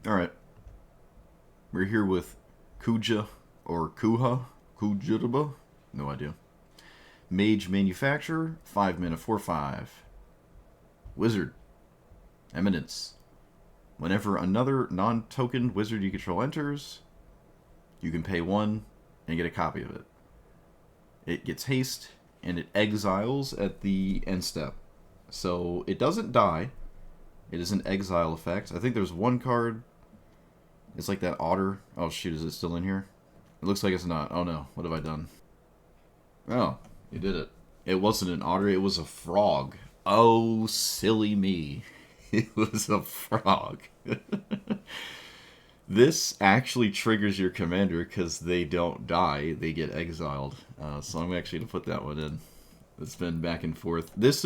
Alright, we're here with Kuja, or Kuha, Kujutaba, no idea. Mage Manufacturer, 5 mana 4/5. Wizard, Eminence. Whenever another non-token wizard you control enters, you can pay 1 and get a copy of it. It gets haste, and it exiles at the end step. So it doesn't die. It is an exile effect. I think there's one card. It's like that otter. Oh shoot, is it still in here? It looks like it's not. Oh no, what have I done? Oh, you did it. It wasn't an otter, it was a frog. Oh, silly me. It was a frog. This actually triggers your commander because they don't die, they get exiled. So I'm actually going to put that one in. It's been back and forth. This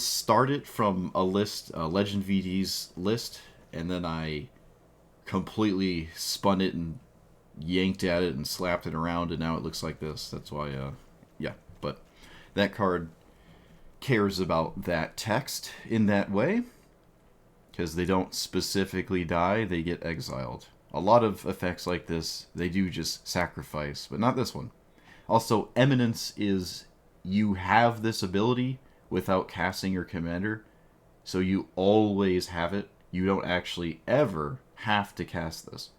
started from a list, Legend VD's list, and then I completely spun it and yanked at it and slapped it around, and now it looks like this. That's why, yeah. But that card cares about that text in that way, because they don't specifically die, they get exiled. A lot of effects like this, they do just sacrifice, but not this one. Also, Eminence is you have this ability without casting your commander, so you always have it. You don't actually ever have to cast this.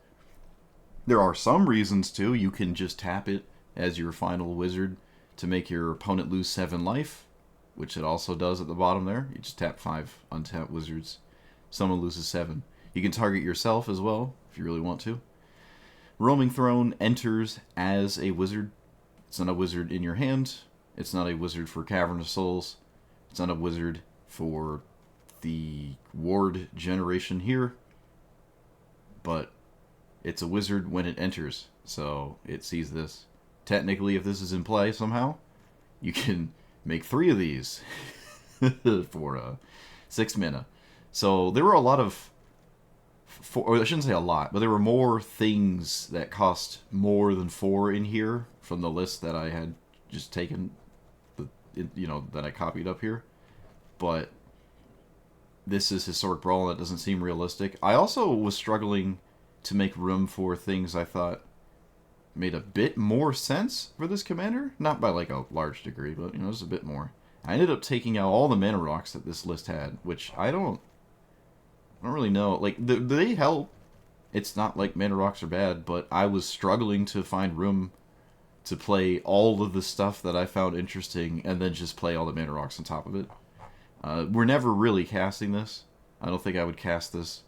There are some reasons to. You can just tap it as your final wizard to make your opponent lose 7 life, which it also does at the bottom there. You just tap 5 untapped wizards. Someone loses 7. You can target yourself as well, if you really want to. Roaming Throne enters as a wizard. It's not a wizard in your hand. It's not a wizard for Cavern of Souls. It's not a wizard for the ward generation here. But it's a wizard when it enters, so it sees this. Technically, if this is in play somehow, you can make 3 of these for 6 mana. So there were a lot of, or I shouldn't say a lot, but there were more things that cost more than 4 in here from the list that I had just taken, that I copied up here. But this is Historic Brawl, and it doesn't seem realistic. I also was struggling to make room for things I thought made a bit more sense for this commander. Not by like a large degree, but just a bit more. I ended up taking out all the mana rocks that this list had, which I don't really know. Like, they help. It's not like mana rocks are bad, but I was struggling to find room to play all of the stuff that I found interesting and then just play all the mana rocks on top of it. We're never really casting this. I don't think I would cast this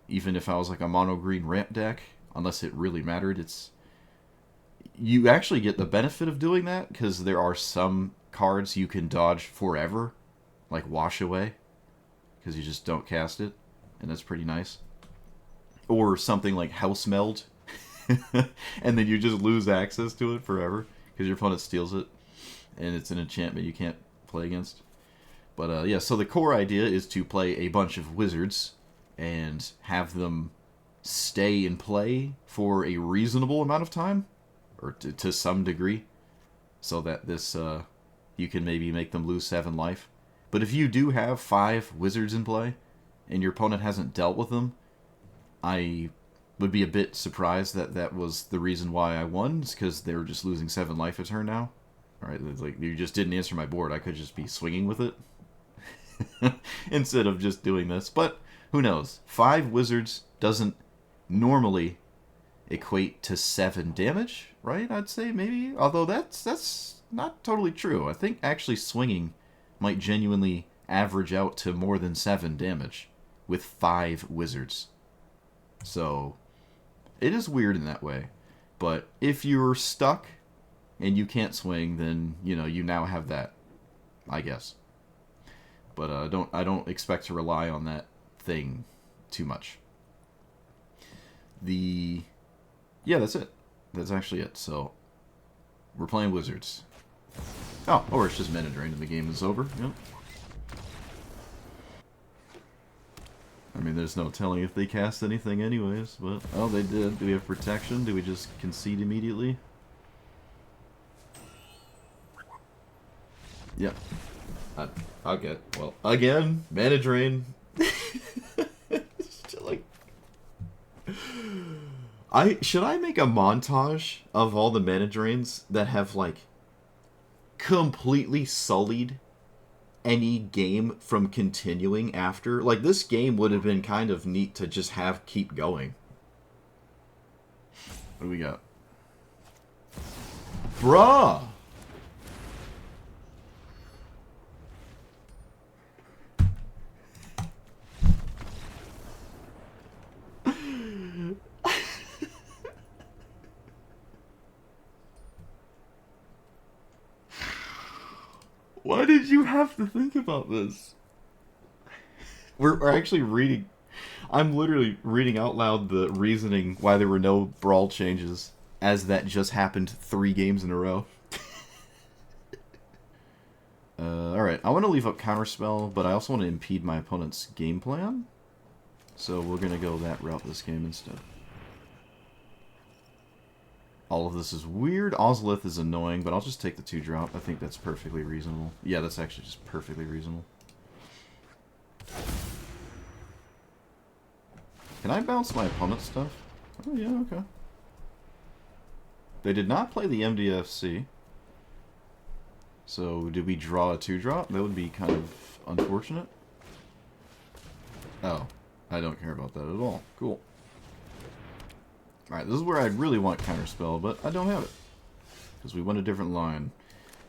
even if I was like a mono green ramp deck, unless it really mattered. You actually get the benefit of doing that because there are some cards you can dodge forever, like Wash Away, because you just don't cast it, and that's pretty nice. Or something like House Meld, and then you just lose access to it forever because your opponent steals it, and it's an enchantment you can't play against. But yeah, so the core idea is to play a bunch of wizards and have them stay in play for a reasonable amount of time, or to some degree, so that this you can maybe make them lose 7 life. But if you do have 5 wizards in play and your opponent hasn't dealt with them, I would be a bit surprised that that was the reason why I won. It's because they were just losing 7 life a turn now. All right, it's like you just didn't answer my board. I could just be swinging with it instead of just doing this. But who knows? 5 wizards doesn't normally equate to 7 damage, right? I'd say maybe. Although that's not totally true. I think actually swinging might genuinely average out to more than 7 damage with 5 wizards. So it is weird in that way. But if you're stuck and you can't swing, then you now have that, I guess. But I don't expect to rely on that thing too much. Yeah, that's it. That's actually it. So we're playing wizards. Oh, or it's just mana drain and the game is over. Yep. I mean, there's no telling if they cast anything anyways, but oh, they did. Do we have protection? Do we just concede immediately? Yep. I'll get, well, again, mana drain. Like Should I make a montage of all the mana drains that have like completely sullied any game from continuing after? Like, this game would have been kind of neat to just have keep going. What do we got? Bruh! Why did you have to think about this? We're actually reading... I'm literally reading out loud the reasoning why there were no Brawl changes, as that just happened 3 games in a row. Alright, I want to leave up Counterspell, but I also want to impede my opponent's game plan. So we're going to go that route this game instead. All of this is weird. Ozolith is annoying, but I'll just take the 2-drop. I think that's perfectly reasonable. Yeah, that's actually just perfectly reasonable. Can I bounce my opponent's stuff? Oh, yeah, okay. They did not play the MDFC. So, did we draw a 2-drop? That would be kind of unfortunate. Oh, I don't care about that at all. Cool. Alright, this is where I really want Counterspell, but I don't have it. Because we went a different line.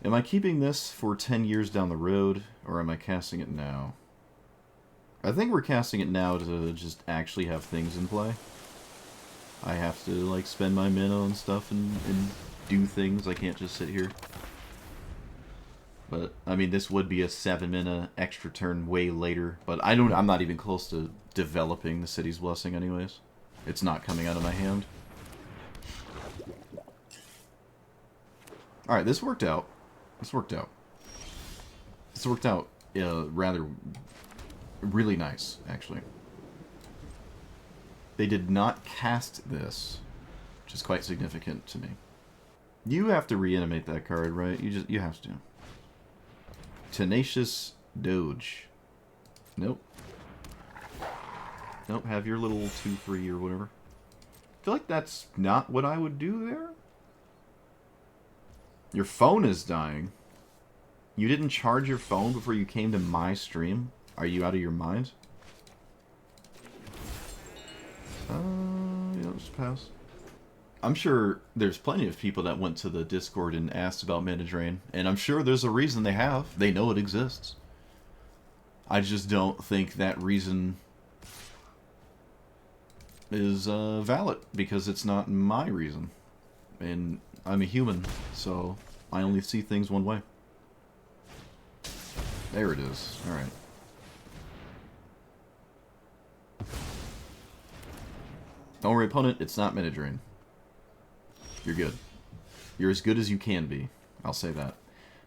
Am I keeping this for 10 years down the road, or am I casting it now? I think we're casting it now to just actually have things in play. I have to, like, spend my mana and stuff and do things. I can't just sit here. But, I mean, this would be a 7-mana extra turn way later. But I'm not even close to developing the City's Blessing anyways. It's not coming out of my hand. Alright, this worked out. This worked out. This worked out rather... really nice, actually. They did not cast this, which is quite significant to me. You have to reanimate that card, right? You have to. Tenacious Doge. Nope. Nope, have your little 2-3 or whatever. I feel like that's not what I would do there. Your phone is dying. You didn't charge your phone before you came to my stream? Are you out of your mind? Yeah, just pass. I'm sure there's plenty of people that went to the Discord and asked about mana drain, and I'm sure there's a reason they have. They know it exists. I just don't think that reason is valid, because it's not my reason. And I'm a human, so I only see things one way. There it is. Alright. Don't worry, opponent, it's not mana drain. You're good. You're as good as you can be. I'll say that.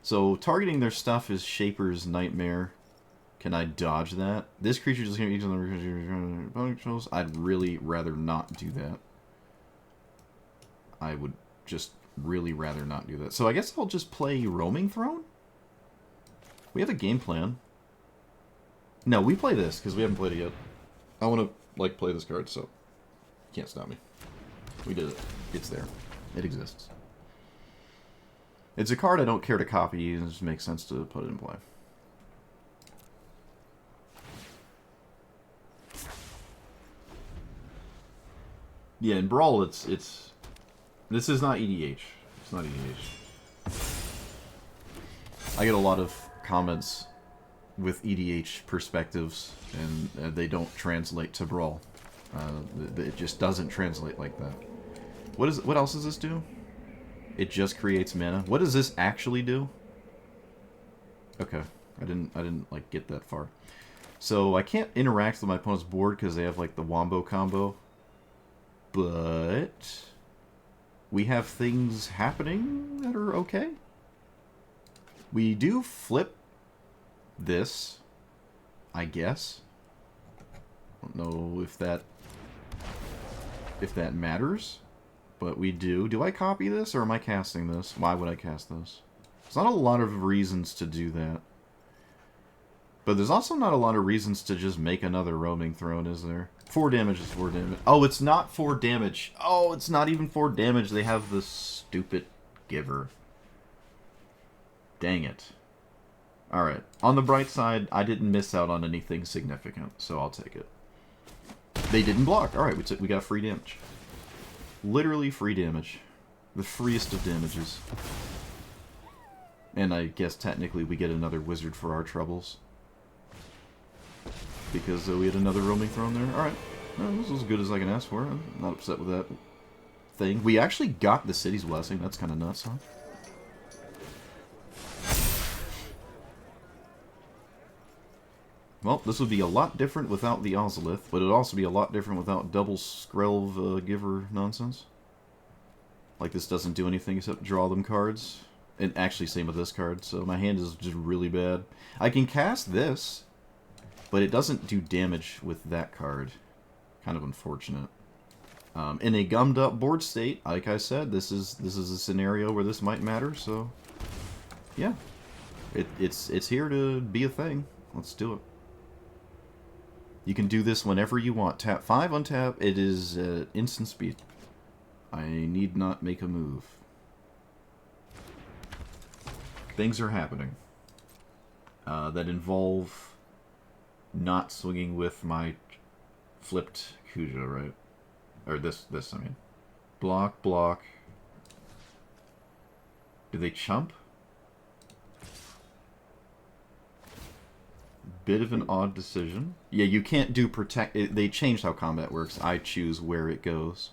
So, targeting their stuff is Shaper's Nightmare. Can I dodge that? This creature just going to each of the opponent controls. I'd really rather not do that. I would just really rather not do that. So I guess I'll just play Roaming Throne? We have a game plan. No, we play this, because we haven't played it yet. I want to, like, play this card, so... you can't stop me. We did it. It's there. It exists. It's a card I don't care to copy, and it just makes sense to put it in play. Yeah, in Brawl, it's... This is not EDH. It's not EDH. I get a lot of comments with EDH perspectives, and they don't translate to Brawl. It just doesn't translate like that. What else does this do? It just creates mana. What does this actually do? Okay, I didn't like get that far. So I can't interact with my opponent's board because they have like the Wombo combo. But we have things happening that are okay. We do flip this, I guess. I don't know if that matters, but we do. Do I copy this or am I casting this? Why would I cast this? There's not a lot of reasons to do that. But there's also not a lot of reasons to just make another roaming throne, is there? 4 damage is 4 damage. Oh, it's not 4 damage. Oh, it's not even 4 damage. They have the stupid giver. Dang it. Alright. On the bright side, I didn't miss out on anything significant, so I'll take it. They didn't block. Alright, we got free damage. Literally free damage. The freest of damages. And I guess technically we get another wizard for our troubles. Because we had another roaming throne there. Alright. Well, this is as good as I can ask for. I'm not upset with that thing. We actually got the city's blessing. That's kind of nuts, huh? Well, this would be a lot different without the Ozolith, but it would also be a lot different without double Skrelv giver nonsense. Like, this doesn't do anything except draw them cards. And actually, same with this card, so my hand is just really bad. I can cast this, but it doesn't do damage with that card. Kind of unfortunate. In a gummed up board state, like I said, this is a scenario where this might matter, so yeah. It's here to be a thing. Let's do it. You can do this whenever you want. Tap 5, untap. It is instant speed. I need not make a move. Things are happening that involve not swinging with my flipped Kuja, right? Or this, I mean. Block, block. Do they chump? Bit of an odd decision. Yeah, you can't do protect. They changed how combat works. I choose where it goes.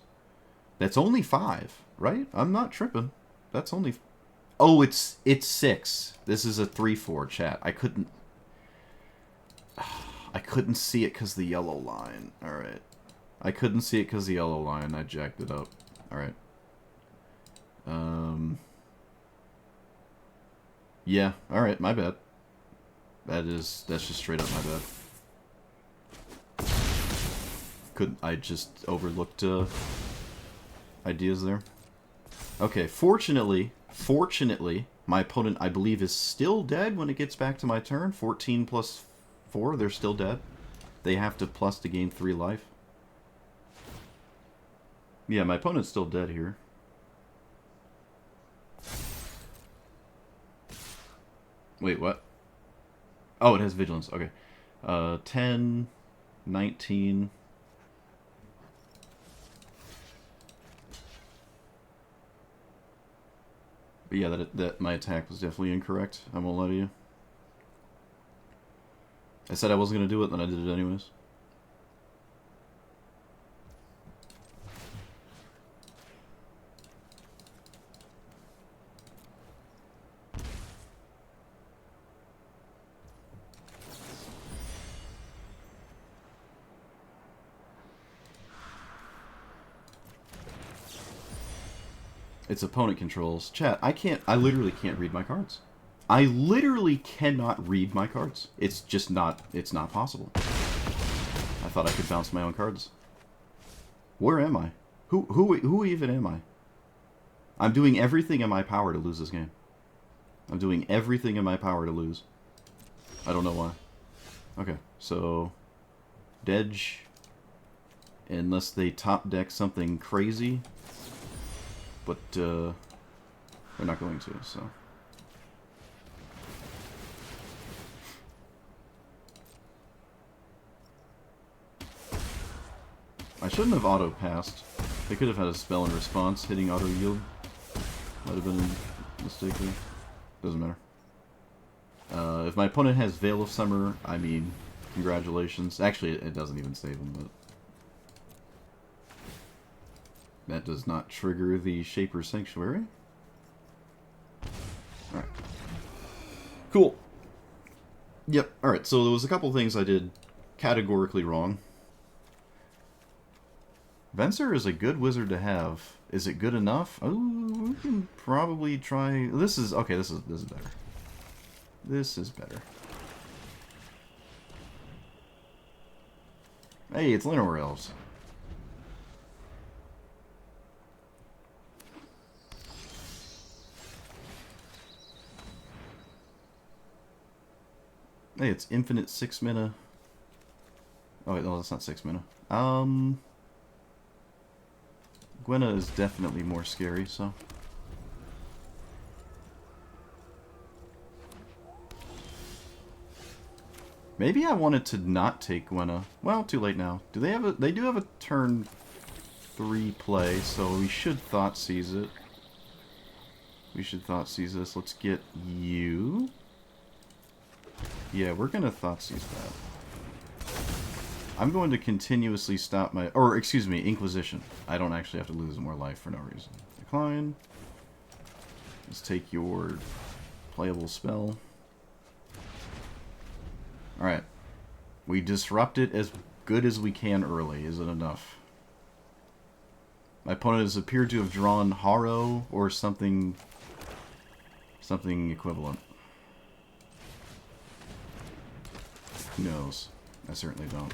That's only 5, right? I'm not tripping. That's only... Oh, it's 6. This is a 3/4 chat. I couldn't see it because the yellow line. Alright. I couldn't see it because the yellow line. I jacked it up. Alright. Yeah, alright, my bad. That's just straight up my bad. I just overlooked ideas there. Okay, fortunately, my opponent, I believe, is still dead when it gets back to my turn. 14 plus 4, they're still dead. They have to plus to gain 3 life. Yeah, my opponent's still dead here. Wait, what? Oh, it has vigilance. Okay. 10, 19... But yeah, that my attack was definitely incorrect. I won't lie to you. I said I wasn't going to do it, then I did it anyways. Its opponent controls. Chat, I literally can't read my cards. I literally cannot read my cards. It's just not, it's not possible. I thought I could bounce my own cards. Where am I? Who even am I? I'm doing everything in my power to lose this game. I'm doing everything in my power to lose. I don't know why. Okay, so... Dedge. Unless they top deck something crazy. But, they're not going to, so... I shouldn't have auto-passed. They could have had a spell in response, hitting auto-yield. Might have been a mistake there. Doesn't matter. If my opponent has Veil of Summer, I mean, congratulations. Actually, it doesn't even save him, but... That does not trigger the Shaper's Sanctuary. Alright. Cool. Yep, alright, so there was a couple things I did categorically wrong. Venser is a good wizard to have. Is it good enough? Oh, we can probably try... This is... Okay, this is better. This is better. Hey, it's Llanowar Elves. Hey, it's infinite 6 mana. Oh wait, no, that's not 6 mana. Gwenna is definitely more scary, so. Maybe I wanted to not take Gwenna. Well, too late now. Do they have a? They do have a turn 3 play, so we should Thoughtseize it. We should Thoughtseize this. Let's get you. Yeah, we're gonna Thoughtseize that. I'm going to continuously stop my... Or, excuse me, Inquisition. I don't actually have to lose more life for no reason. Decline. Let's take your playable spell. Alright. We disrupt it as good as we can early. Is it enough? My opponent has appeared to have drawn Harrow or something... something equivalent. Who knows? I certainly don't.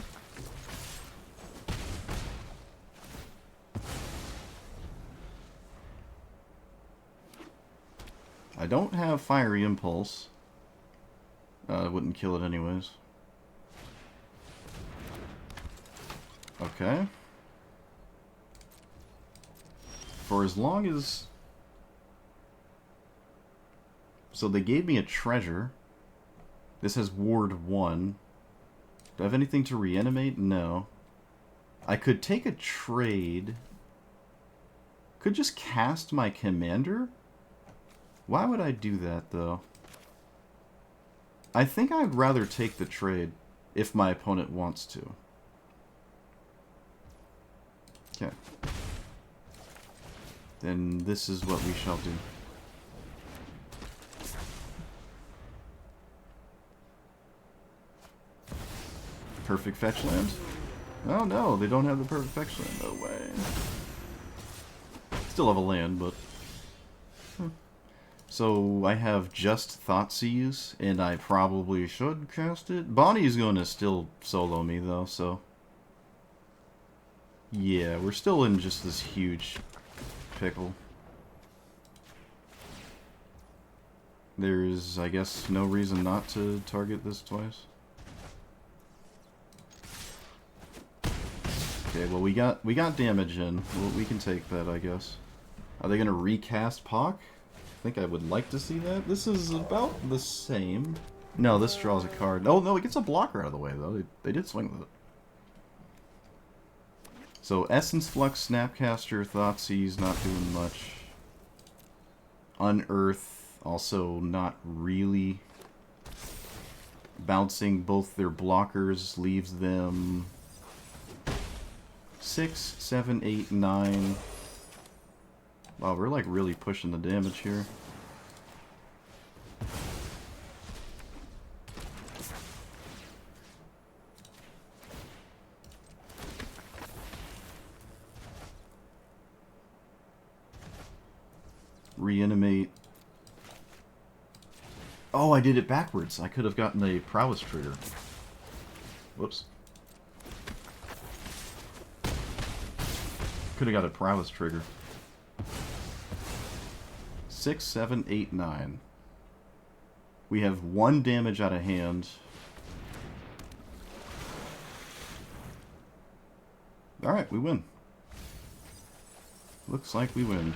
I don't have Fiery Impulse. I wouldn't kill it anyways. Okay. For as long as... So they gave me a treasure. This has Ward 1. Do I have anything to reanimate? No. I could take a trade. Could just cast my commander? Why would I do that, though? I think I'd rather take the trade if my opponent wants to. Okay. Then this is what we shall do. Perfect fetch land? Oh no, they don't have the perfect fetch land. No way. Still have a land, but... So I have just Thoughtseize, and I probably should cast it. Bonnie's going to still solo me, though, so... Yeah, we're still in just this huge pickle. There's, I guess, no reason not to target this twice. Okay, well we got damage in. Well, we can take that, I guess. Are they gonna recast Pock? I think I would like to see that. This is about the same. No, this draws a card. Oh no, it gets a blocker out of the way though. They did swing with it. So Essence Flux, Snapcaster, Thoughtseize, not doing much. Unearth, also not really. Bouncing both their blockers leaves them 6, 7, 8, 9. Wow, we're like really pushing the damage here. Reanimate. Oh, I did it backwards. I could have gotten a prowess trigger. Whoops. Could have got a prowess trigger. 6, 7, 8, 9. We have 1 damage out of hand. Alright, we win. Looks like we win.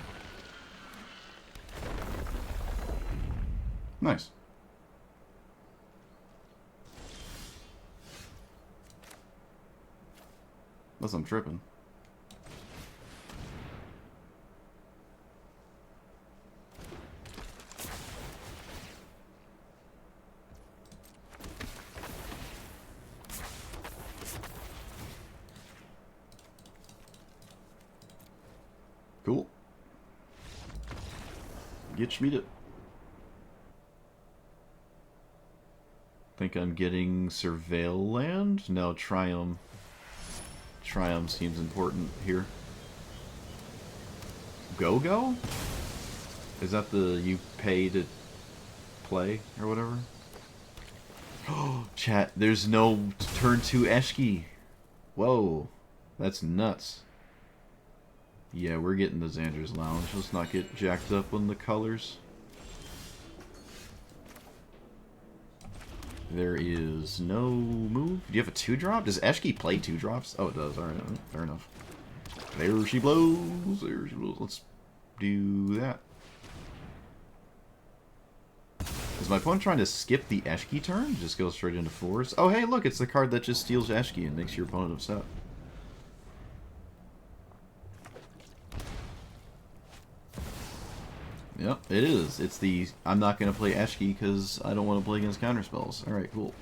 Nice. Unless I'm tripping. Cool. Get schmieded. Think I'm getting Surveil land? No, Triumph. Triumph seems important here. Go-Go? Is that the you pay to play or whatever? Oh, chat, there's no turn 2 Eshki. Whoa, that's nuts. Yeah, we're getting the Xander's Lounge. Let's not get jacked up on the colors. There is no move. Do you have a 2-drop? Does Eshki play 2-drops? Oh, it does. Alright, fair enough. There she blows. There she blows. Let's do that. Is my opponent trying to skip the Eshki turn? Just go straight into force? Oh, hey, look, it's the card that just steals Eshki and makes your opponent upset. Yep, it is. It's the, I'm not going to play Eshki because I don't want to play against counterspells. Alright, cool.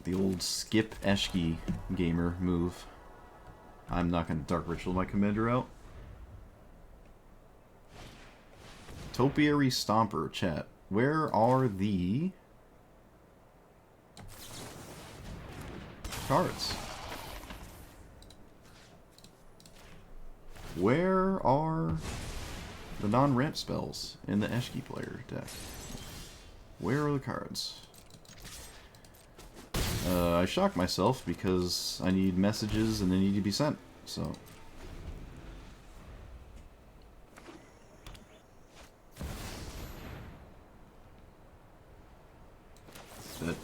The old skip Eshki gamer move. I'm not going to Dark Ritual my commander out. Topiary Stomper, chat. Where are the cards? Where are the non-ramp spells in the Eshki player deck? Where are the cards? I shocked myself because I need messages and they need to be sent, so...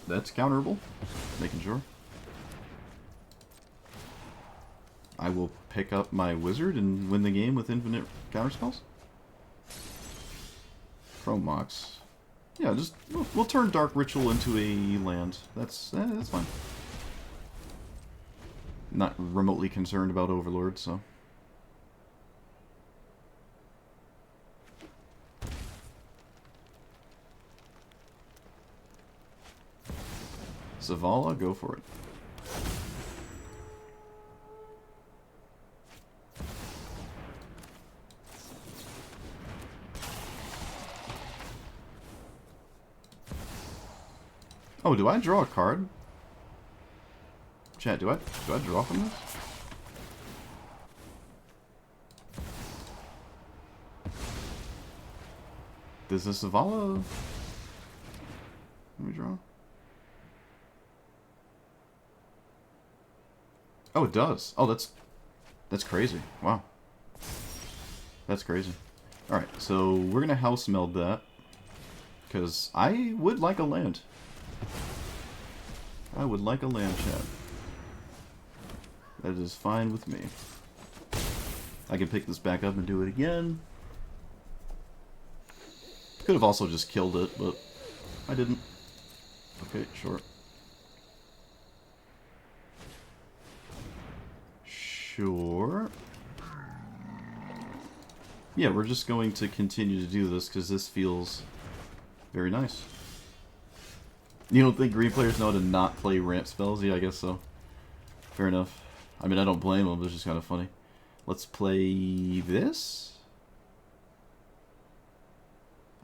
That's counterable. Making sure. I will pick up my wizard and win the game with infinite counterspells. Chrome Mox. Yeah, just we'll turn Dark Ritual into a land. That's fine. Not remotely concerned about Overlord, so. Zavala, go for it. Oh, do I draw a card? Chat, do I draw from this? Does this Zavala... Let me draw. Oh, it does. Oh, that's crazy. Wow. That's crazy. Alright, so we're gonna house meld that. Because I would like a land. I would like a land, chat. That is fine with me. I can pick this back up and do it again. Could have also just killed it, but I didn't. Okay, sure. Sure. Yeah, we're just going to continue to do this because this feels very nice. You don't think green players know how to not play ramp spells? Yeah, I guess so. Fair enough. I mean, I don't blame them, but it's just kind of funny. Let's play this?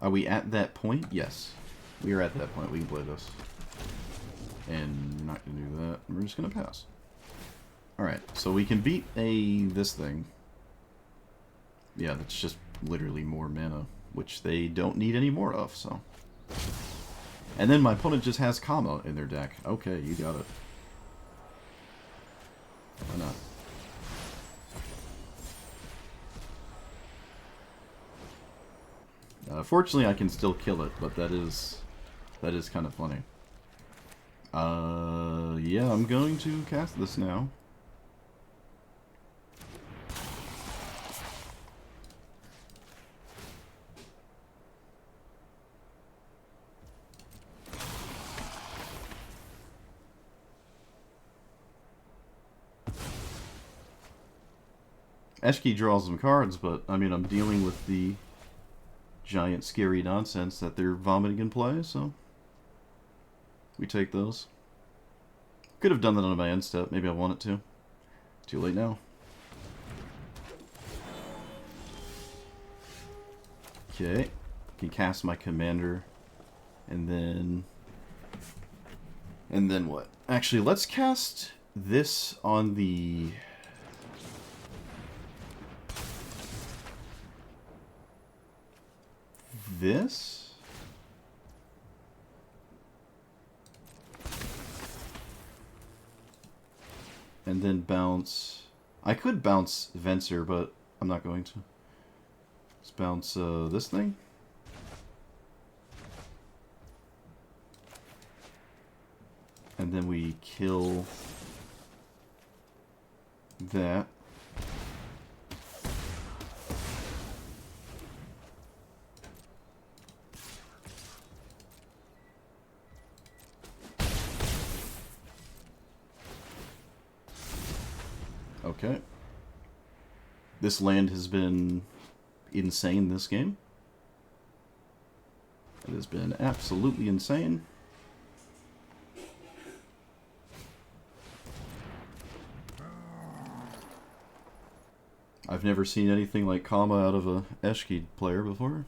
Are we at that point? Yes. We are at that point. We can play this. And not going to do that. We're just going to pass. Alright, so we can beat this thing. Yeah, that's just literally more mana, which they don't need any more of, so. And then my opponent just has Kama in their deck. Okay, you got it. Why not? Fortunately, I can still kill it, but that is kind of funny. Yeah, I'm going to cast this now. Eshki draws some cards, but, I mean, I'm dealing with the giant scary nonsense that they're vomiting in play, so we take those. Could have done that on my end step. Maybe I wanted to. Too late now. Okay. Can cast my commander. And then what? Actually, let's cast this on the... This? And then bounce... I could bounce Venser, but I'm not going to. Let's bounce this thing. And then we kill that. Okay. This land has been insane this game. It has been absolutely insane. I've never seen anything like Kama out of a Eshki player before.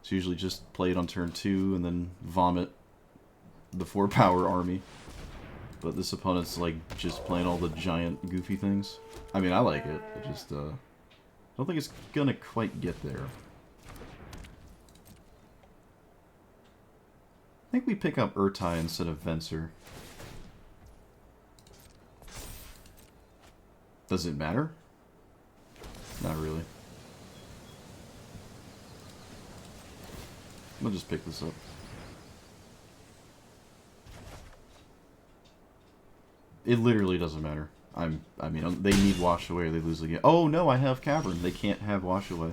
It's usually just play it on turn 2 and then vomit the 4-power army. But this opponent's like just playing all the giant goofy things. I mean, I like it. I just don't think it's gonna quite get there. I think we pick up Urtai instead of Venser. Does it matter? Not really. We'll just pick this up. It literally doesn't matter. I mean, they need Wash Away or they lose the game. Oh no, I have Cavern. They can't have Wash Away.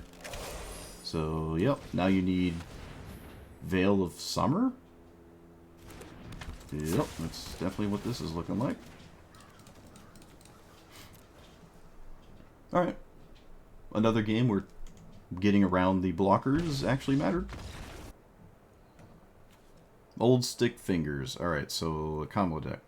So, yep. Now you need Veil of Summer? Yep, that's definitely what this is looking like. Alright. Another game where getting around the blockers actually mattered. Old Stick Fingers. Alright, so a combo deck.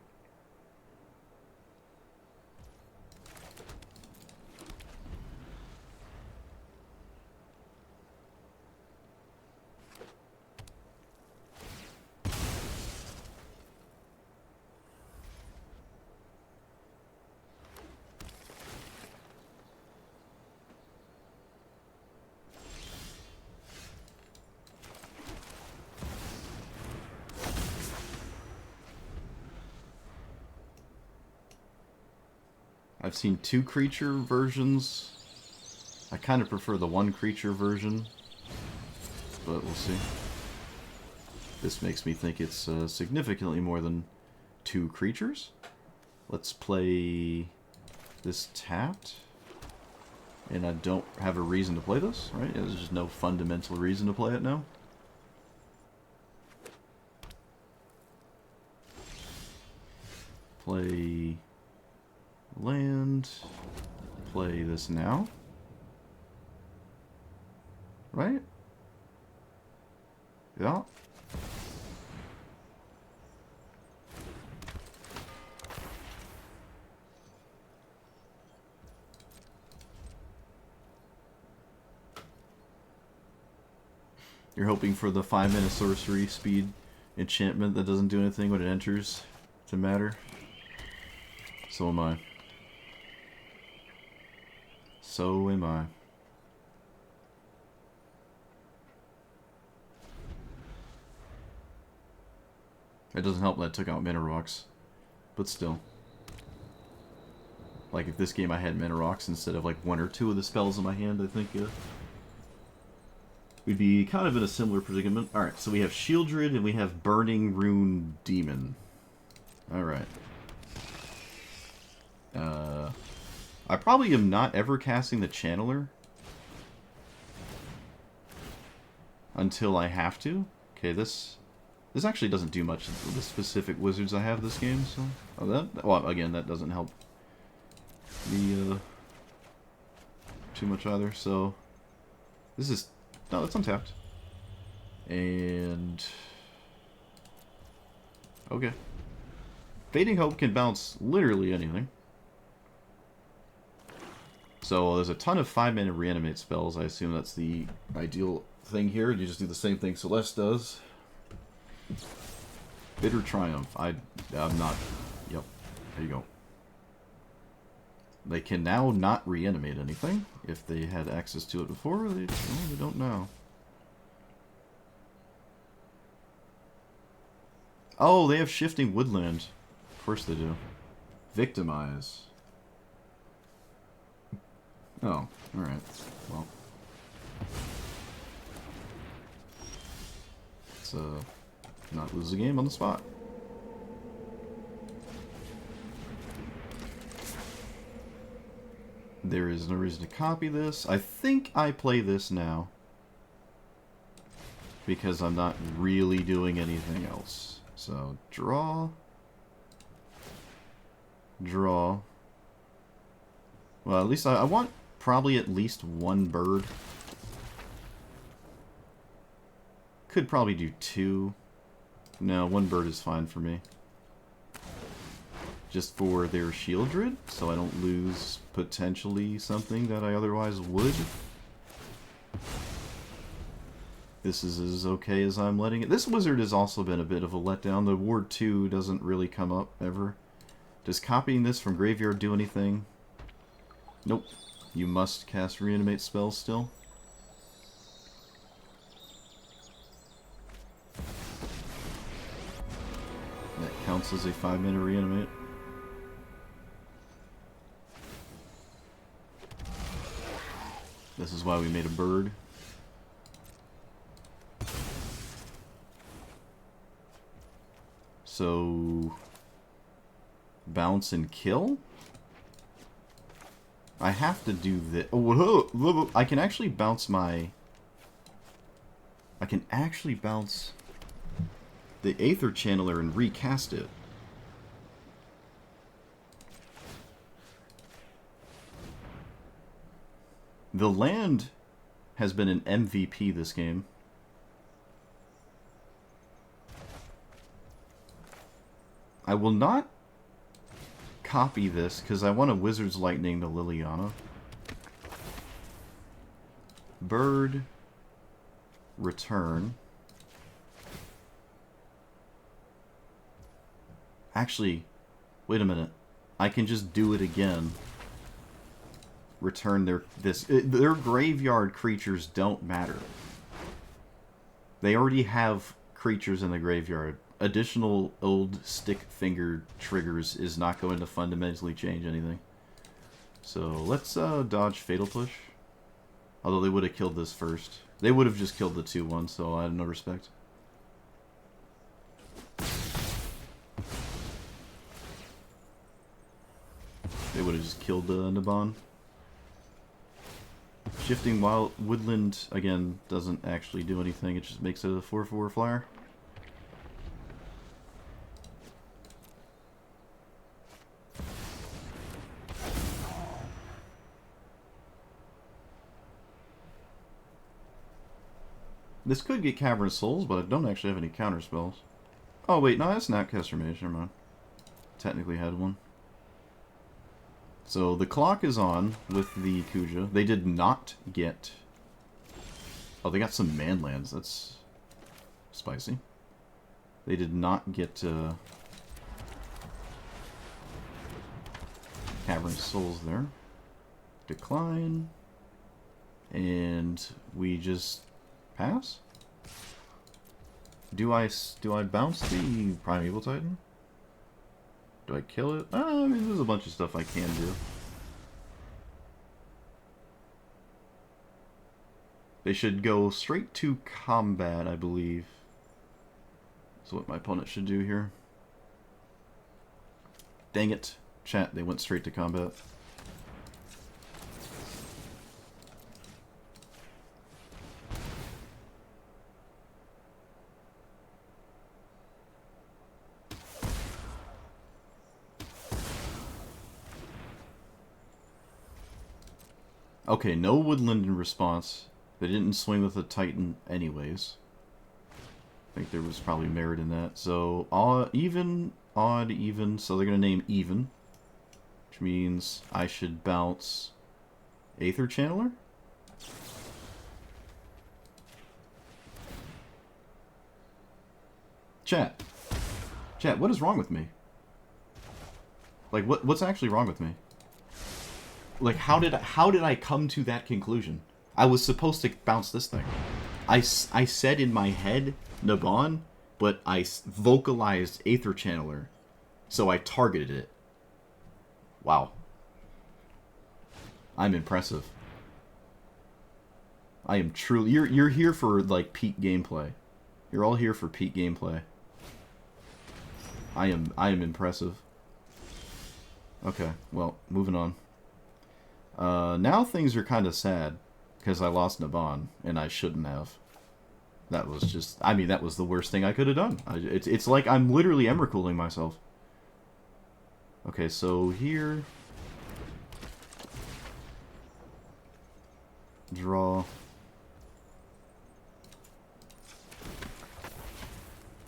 I've seen 2 creature versions. I kind of prefer the 1 creature version, but we'll see. This makes me think it's significantly more than 2 creatures. Let's play this tapped. And I don't have a reason to play this, right? There's just no fundamental reason to play it now. Play land, play this now, right? Yeah. You're hoping for the 5-minute sorcery speed enchantment that doesn't do anything when it enters to matter. So am I. So am I. It doesn't help that I took out Mana Rocks, but still. Like, if this game I had Mana Rocks instead of like 1 or 2 of the spells in my hand, I think we'd be kind of in a similar predicament. Alright, so we have Shieldred and we have Burning Rune Demon. Alright. I probably am not ever casting the Channeler until I have to. Okay, this actually doesn't do much with the specific wizards I have this game, so... Oh, well, again, that doesn't help me too much either, so... This is... No, it's untapped. And... Okay. Fading Hope can bounce literally anything. So there's a ton of 5-minute reanimate spells. I assume that's the ideal thing here. You just do the same thing Celeste does. Bitter Triumph. I'm not... Yep. There you go. They can now not reanimate anything. If they had access to it before, they don't now. Oh, they have Shifting Woodland. Of course they do. Victimize. Oh, alright. Well. Let's not lose the game on the spot. There is no reason to copy this. I think I play this now because I'm not really doing anything else. So, draw. Draw. Well, at least I want probably at least one bird. Could probably do two. No, one bird is fine for me. Just for their Shieldred, so I don't lose potentially something that I otherwise would. This is as okay as I'm letting it. This wizard has also been a bit of a letdown. The Ward 2 doesn't really come up ever. Does copying this from graveyard do anything? Nope. You must cast reanimate spells still. That counts as a 5-minute reanimate. This is why we made a bird. So, bounce and kill? I have to do this. Oh, I can actually bounce my... I can actually bounce the Aether Channeler and recast it. The land has been an MVP this game. I will not copy this because I want a Wizard's Lightning to Liliana. Bird. Return. Actually, wait a minute. I can just do it again. Return their graveyard creatures don't matter. They already have creatures in the graveyard. Additional old stick finger triggers is not going to fundamentally change anything. So let's dodge Fatal Push. Although they would have killed this first. They would have just killed the 2-1, so I have no respect. They would have just killed Naban. Shifting Wild Woodland, again, doesn't actually do anything. It just makes it a 4/4 flyer. This could get Cavern Souls, but I don't actually have any counter spells. Oh wait, no, that's Snapcaster Mage, never mind. Technically had one. So the clock is on with the Kuja. They did not get... Oh, they got some manlands. That's spicy. They did not get Cavern Souls there. Decline. And we just pass? Do I bounce the Primeval Titan? Do I kill it? I mean, there's a bunch of stuff I can do. They should go straight to combat, I believe. That's what my opponent should do here. Dang it. Chat, they went straight to combat. Okay, no Woodland in response. They didn't swing with the Titan anyways. I think there was probably merit in that. So, even, odd, even. So they're going to name even. Which means I should bounce Aether Channeler? Chat. Chat, what is wrong with me? Like, what's actually wrong with me? Like, how did I come to that conclusion? I was supposed to bounce this thing. I said in my head, Naban, but I vocalized Aether Channeler, so I targeted it. Wow. I'm impressive. I am truly... You're here for, like, peak gameplay. You're all here for peak gameplay. I am impressive. Okay, well, moving on. Now things are kind of sad, because I lost Naban, and I shouldn't have. That was just... I mean, that was the worst thing I could have done. It's like I'm literally Emrakul-ing myself. Okay, so here... Draw.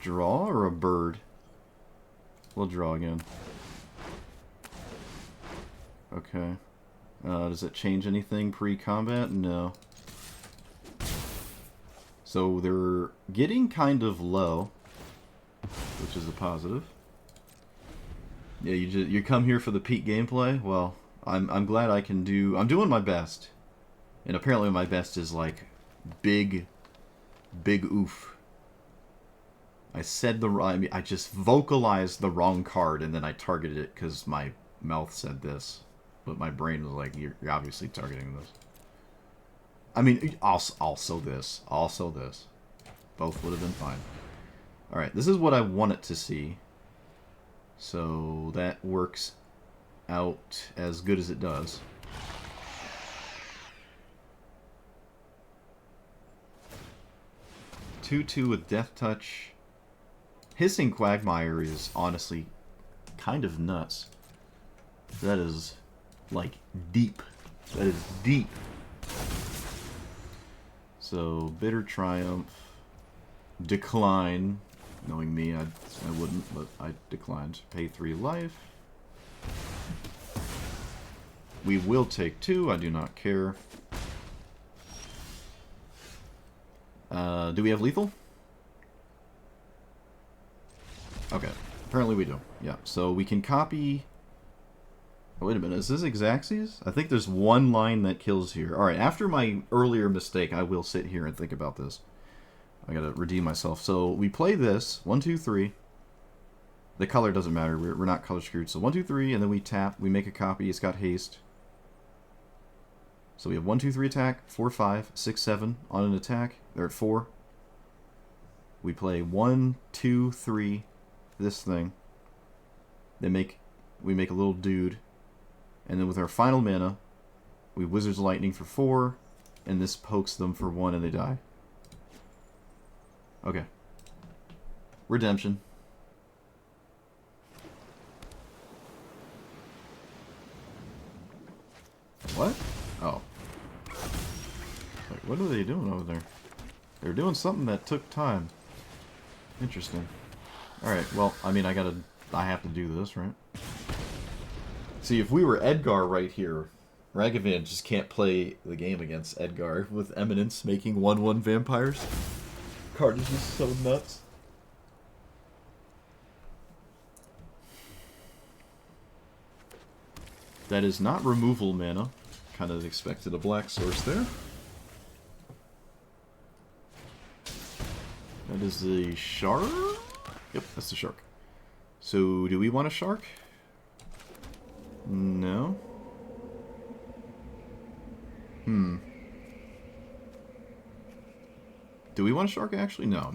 Draw or a bird? We'll draw again. Okay. Does it change anything pre-combat? No. So they're getting kind of low, which is a positive. Yeah, you come here for the peak gameplay? Well, I'm glad I can do... I'm doing my best. And apparently my best is like big oof. I said I just vocalized the wrong card and then I targeted it because my mouth said this. But my brain was like, you're obviously targeting this. I mean, also this. Also this. Both would have been fine. Alright, this is what I want it to see. So that works out as good as it does. Two with Death Touch. Hissing Quagmire is honestly kind of nuts. That is, like, deep. That is deep. So, Bitter Triumph. Decline. Knowing me, I wouldn't, but I declined. Pay 3 life. We will take 2, I do not care. Do we have lethal? Okay. Apparently we do. Yeah. So we can copy... Oh, wait a minute. Is this Xaxes? I think there's one line that kills here. Alright, after my earlier mistake, I will sit here and think about this. I gotta redeem myself. So we play this. 1, 2, 3. The color doesn't matter. We're not color screwed. So 1, 2, 3, and then we tap. We make a copy. It's got haste. So we have 1, 2, 3 attack, 4, 5, 6, 7 on an attack. They're at 4. We play 1, 2, 3, this thing. We make a little dude. And then with our final mana, we Wizard's Lightning for 4, and this pokes them for 1 and they die. Okay. Redemption. What? Oh. Wait, what are they doing over there? They're doing something that took time. Interesting. Alright, well, I mean, I have to do this, right? See, if we were Edgar right here, Ragavan just can't play the game against Edgar with Eminence making 1/1 vampires. Card is just so nuts. That is not removal mana. Kind of expected a black source there. That is the shark? Yep, that's the shark. So, do we want a shark? No. Do we want a shark, actually? No.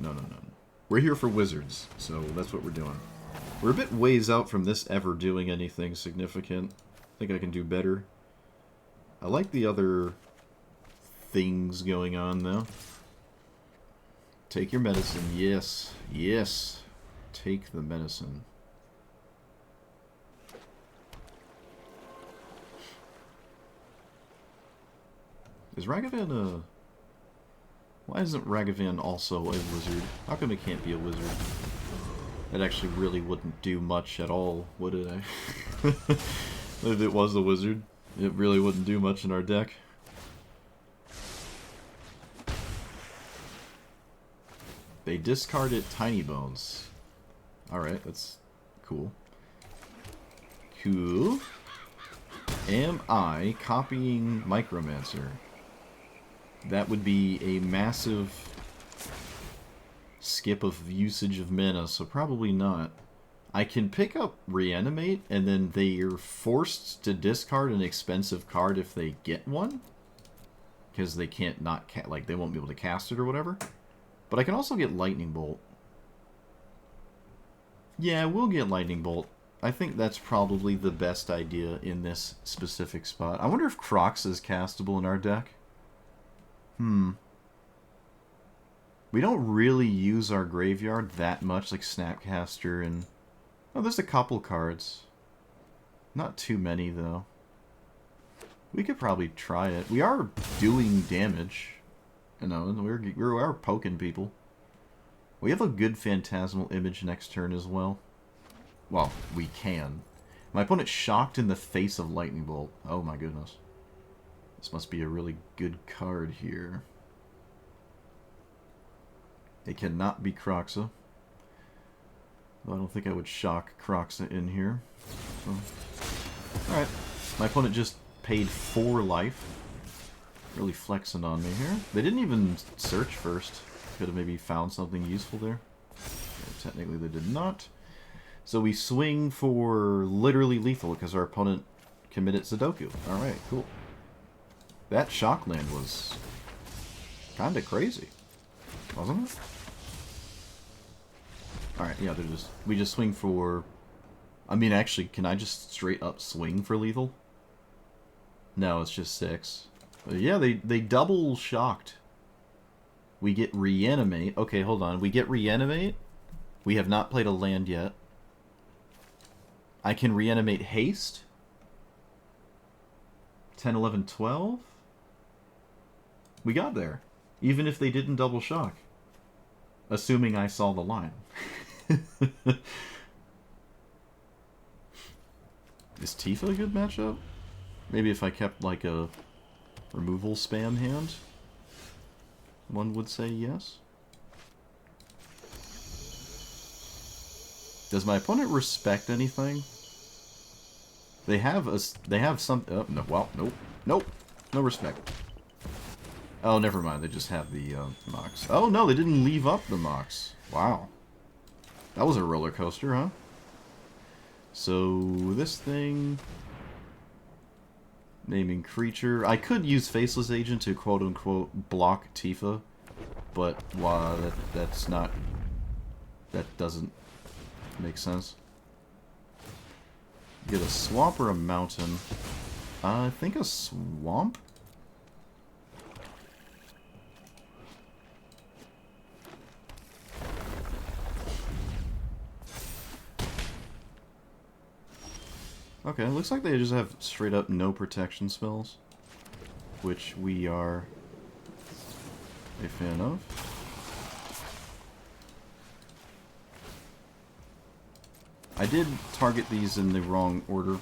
We're here for wizards, so that's what we're doing. We're a bit ways out from this ever doing anything significant. I think I can do better. I like the other things going on, though. Take your medicine. Yes. Yes. Take the medicine. Is Ragavan a... Why isn't Ragavan also a wizard? How come it can't be a wizard? That actually really wouldn't do much at all, would it? If it was a wizard, it really wouldn't do much in our deck. They discarded Tiny Bones. Alright, that's cool. Cool. Am I copying Micromancer? That would be a massive skip of usage of mana, so probably not. I can pick up Reanimate, and then they are forced to discard an expensive card if they get one? because they can't not like they won't be able to cast it or whatever. But I can also get Lightning Bolt. Yeah, we'll get Lightning Bolt. I think that's probably the best idea in this specific spot. I wonder if Crocs is castable in our deck. We don't really use our graveyard that much, like Snapcaster and... Oh, there's a couple cards. Not too many, though. We could probably try it. We are doing damage. You know, we are poking people. We have a good Phantasmal Image next turn as well. Well, we can. My opponent's shocked in the face of Lightning Bolt. Oh my goodness. This must be a really good card here. It cannot be Croxa. I don't think I would shock Croxa in here. So. Alright. My opponent just paid 4 life. Really flexing on me here. They didn't even search first. Could have maybe found something useful there. Yeah, technically they did not. So we swing for literally lethal because our opponent committed Sudoku. Alright, cool. That shock land was kind of crazy, wasn't it? Alright, yeah, we just swing for... I mean, actually, can I just straight up swing for lethal? No, it's just 6. But yeah, they double shocked. We get Reanimate. Okay, hold on. We get Reanimate. We have not played a land yet. I can Reanimate Haste. 10, 11, 12. We got there. Even if they didn't double shock. Assuming I saw the line. Is Tifa a good matchup? Maybe if I kept like a removal spam hand, one would say yes. Does my opponent respect anything? They have some. Oh, no, well, nope, no respect. Oh, never mind. They just have the Mox. Oh no, they didn't leave up the Mox. Wow, that was a roller coaster, huh? So this thing, naming creature. I could use Faceless Agent to quote unquote block Tifa, but wow, that's not. That doesn't make sense. Get a swamp or a mountain. I think a swamp? Okay, it looks like they just have straight up no protection spells, which we are a fan of. I did target these in the wrong order.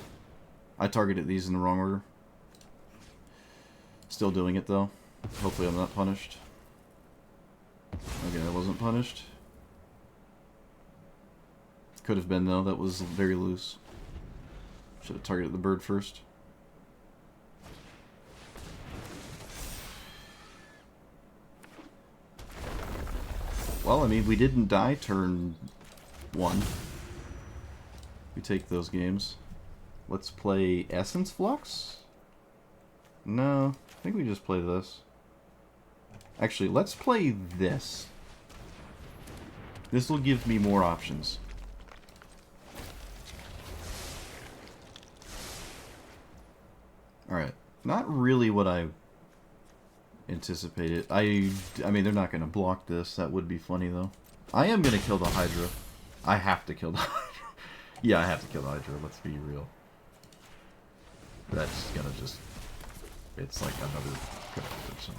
I targeted these in the wrong order. Still doing it though. Hopefully I'm not punished. Okay, I wasn't punished. Could have been though, that was very loose. Should have targeted the bird first. Well, I mean, we didn't die turn 1. We take those games. Let's play Essence Flux? No, I think we just play this. Actually, let's play this. This will give me more options. Alright, not really what I anticipated. I mean, they're not going to block this. That would be funny, though. I am going to kill the Hydra. I have to kill the Hydra. Yeah, I have to kill the Hydra, let's be real. That's gonna just... It's like another character, so...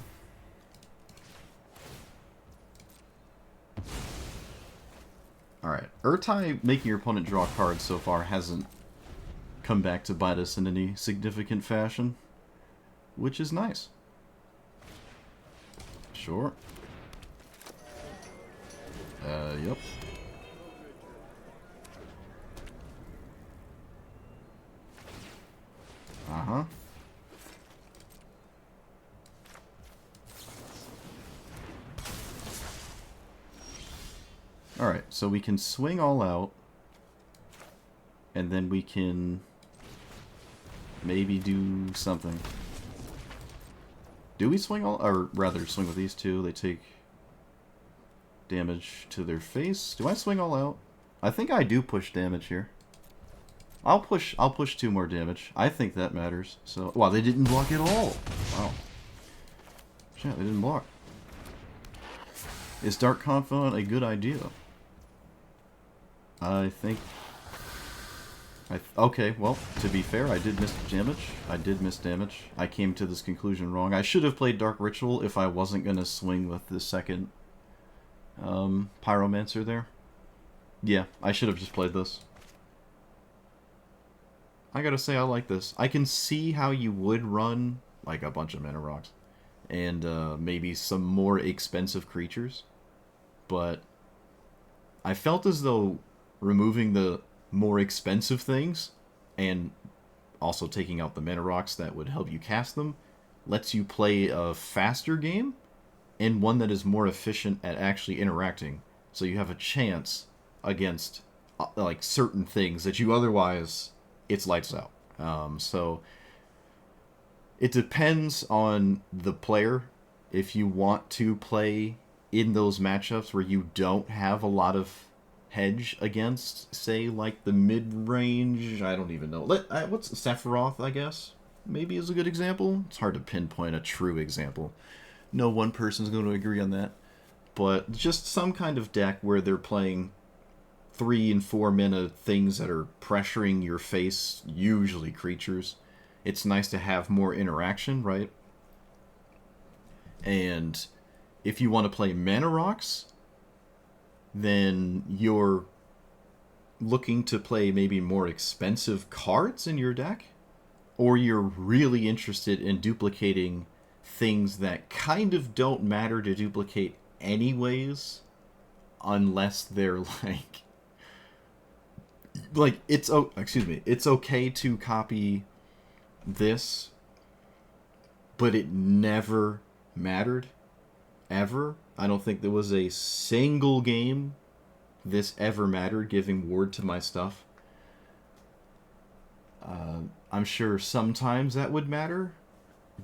Alright, Urtai making your opponent draw cards so far hasn't come back to bite us in any significant fashion, which is nice. Sure. Yep. Uh-huh. Alright, so we can swing all out, and then we can maybe do something. Do we swing all, or rather swing with these two? They take damage to their face. Do I swing all out? I think I do push damage here. I'll push 2 more damage. I think that matters. So, wow, they didn't block at all. Wow. Shit, they didn't block. Is Dark Confidant a good idea? I think... okay, well, to be fair, I did miss damage. I came to this conclusion wrong. I should have played Dark Ritual if I wasn't going to swing with the second Pyromancer there. Yeah, I should have just played this. I gotta say, I like this. I can see how you would run, like, a bunch of mana rocks. And maybe some more expensive creatures. But I felt as though removing the more expensive things and also taking out the mana rocks that would help you cast them lets you play a faster game and one that is more efficient at actually interacting. So you have a chance against like certain things that you otherwise it's lights out. So it depends on the player. If you want to play in those matchups where you don't have a lot of hedge against, say, like the mid-range, I don't even know. What's Sephiroth, I guess? Maybe is a good example. It's hard to pinpoint a true example. No one person's going to agree on that. But just some kind of deck where they're playing 3 and 4 mana things that are pressuring your face, usually creatures. It's nice to have more interaction, right? And if you want to play mana rocks, then you're looking to play maybe more expensive cards in your deck, or you're really interested in duplicating things that kind of don't matter to duplicate anyways, unless they're like it's okay to copy this, but it never mattered ever. I don't think there was a single game this ever mattered, giving ward to my stuff. I'm sure sometimes that would matter,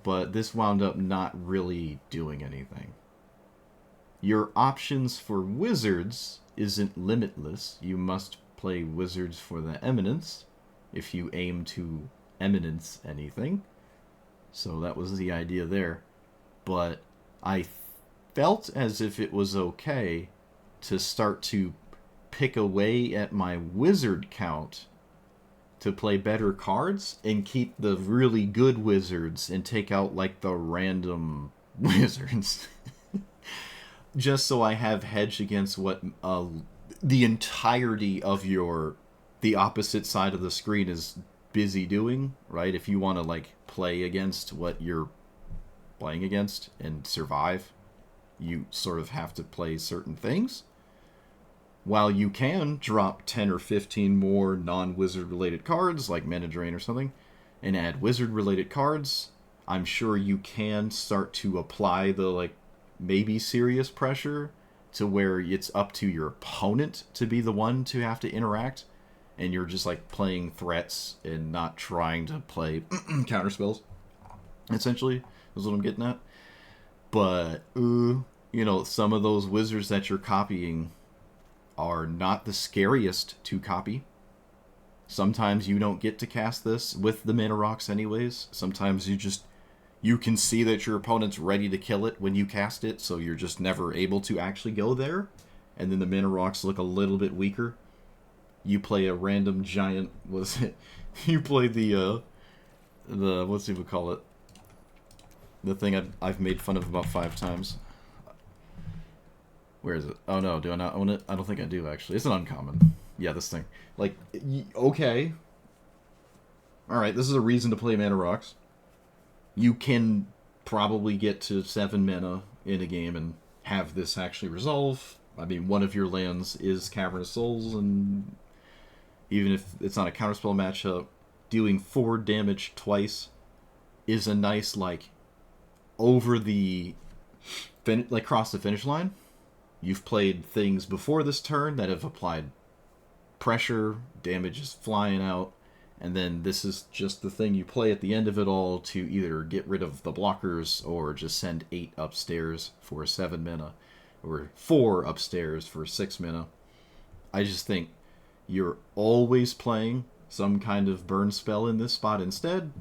but this wound up not really doing anything. Your options for wizards isn't limitless. You must play wizards for the eminence if you aim to eminence anything. So that was the idea there. But I felt as if it was okay to start to pick away at my wizard count to play better cards and keep the really good wizards and take out like the random wizards. Just so I have hedge against what the entirety of the opposite side of the screen is busy doing, right? If you want to like play against what you're playing against and survive, you sort of have to play certain things. While you can drop 10 or 15 more non-wizard related cards, like Mana Drain or something, and add wizard related cards, I'm sure you can start to apply the like maybe serious pressure to where it's up to your opponent to be the one to have to interact, and you're just like playing threats and not trying to play counter spells. Essentially, is what I'm getting at. But some of those wizards that you're copying are not the scariest to copy. Sometimes you don't get to cast this with the mana rocks anyways. Sometimes you can see that your opponent's ready to kill it when you cast it, so you're just never able to actually go there. And then the mana rocks look a little bit weaker. You play a random giant, you play the what's it call it? The thing I've made fun of about 5 times. Where is it? Oh no, do I not own it? I don't think I do, actually. It's an uncommon. Yeah, this thing. Like, okay. Alright, this is a reason to play mana rocks. You can probably get to 7 mana in a game and have this actually resolve. I mean, one of your lands is Cavernous Souls, and even if it's not a counterspell matchup, dealing 4 damage twice is a nice, like, over the... like, cross the finish line. You've played things before this turn that have applied pressure, damage is flying out, And then this is just the thing you play at the end of it all to either get rid of the blockers or just send 8 upstairs for 7 mana, or 4 upstairs for 6 mana. I just think you're always playing some kind of burn spell in this spot instead.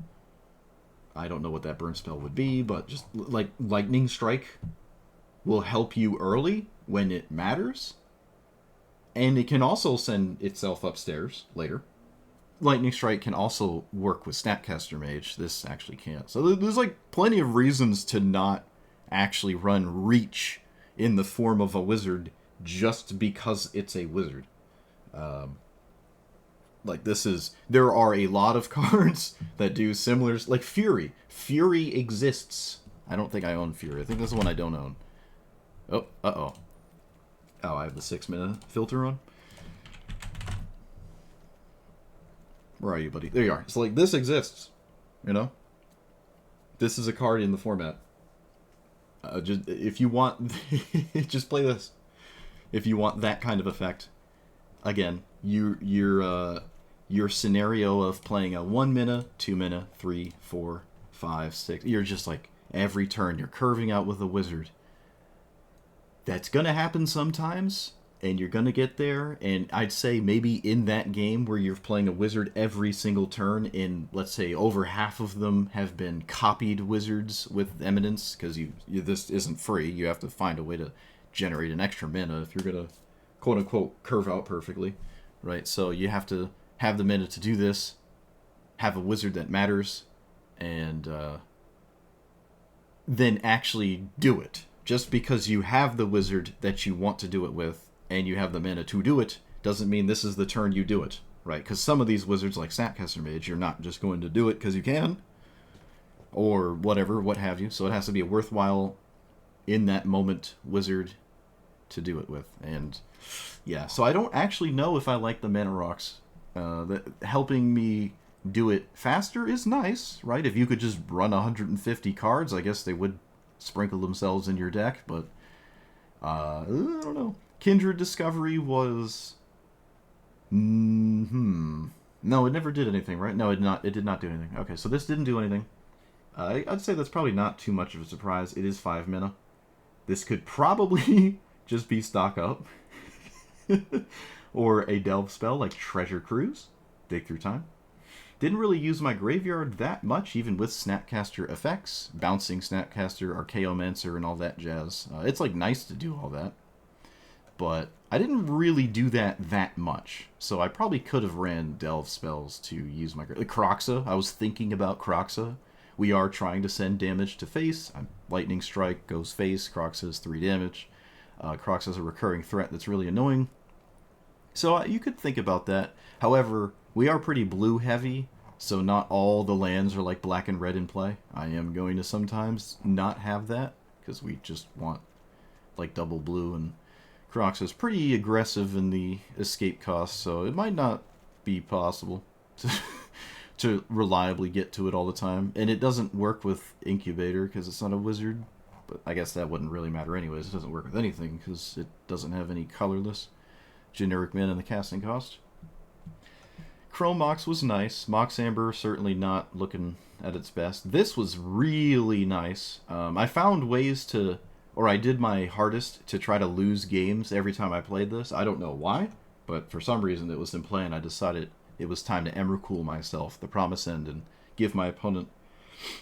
I don't know what that burn spell would be, but just like Lightning Strike will help you early when it matters. And it can also send itself upstairs later. Lightning Strike can also work with Snapcaster Mage. This actually can't. So there's like plenty of reasons to not actually run Reach in the form of a wizard just because it's a wizard. Like this is... There are a lot of cards that do similar... Like Fury. Fury exists. I don't think I own Fury. I think this is one I don't own. Oh, uh-oh. Oh, I have the 6 mana filter on. Where are you, buddy? There you are. So, like, this exists. You know? This is a card in the format. Just if you want... just play this. If you want that kind of effect. Again, your scenario of playing a 1 mana, 2 mana, 3, 4, 5, 6... You're just, like, every turn you're curving out with a wizard. That's going to happen sometimes, and you're going to get there, and I'd say maybe in that game where you're playing a wizard every single turn, and let's say over half of them have been copied wizards with Eminence, because this isn't free, you have to find a way to generate an extra mana if you're going to, quote-unquote, curve out perfectly, right? So you have to have the mana to do this, have a wizard that matters, and then actually do it. Just because you have the wizard that you want to do it with, and you have the mana to do it, doesn't mean this is the turn you do it, right? Because some of these wizards, like Snapcaster Mage, you're not just going to do it because you can, or whatever, what have you. So it has to be a worthwhile, in that moment, wizard to do it with. And, yeah, so I don't actually know if I like the mana rocks. Helping me do it faster is nice, right? If you could just run 150 cards, I guess they would sprinkle themselves in your deck, but I don't know. Kindred Discovery was no, it never did anything, right? No, it did not do anything. Okay, so this didn't do anything. I'd say that's probably not too much of a surprise. It is 5 mana. This could probably just be stock up or a delve spell like Treasure Cruise, Dig Through Time. Didn't really use my graveyard that much, even with Snapcaster effects. Bouncing Snapcaster, Archaeomancer, and all that jazz. It's, like, nice to do all that. But I didn't really do that much. So I probably could have ran Delve spells to use my... Kroxa, I was thinking about Kroxa. We are trying to send damage to face. Lightning Strike goes face. Kroxa is 3 damage. Kroxa is a recurring threat that's really annoying. So you could think about that. However... We are pretty blue heavy, so not all the lands are like black and red in play. I am going to sometimes not have that, because we just want like double blue, and Crocs is pretty aggressive in the escape cost, so it might not be possible to reliably get to it all the time. And it doesn't work with Incubator, because it's not a wizard, but I guess that wouldn't really matter anyways. It doesn't work with anything, because it doesn't have any colorless generic mana in the casting cost. Chrome Mox was nice. Mox Amber certainly not looking at its best. This was really nice. I found ways to, or I did my hardest to try to lose games every time I played this. I don't know why, but for some reason it was in play, and I decided it was time to Emrakul myself, the Promise End, and give my opponent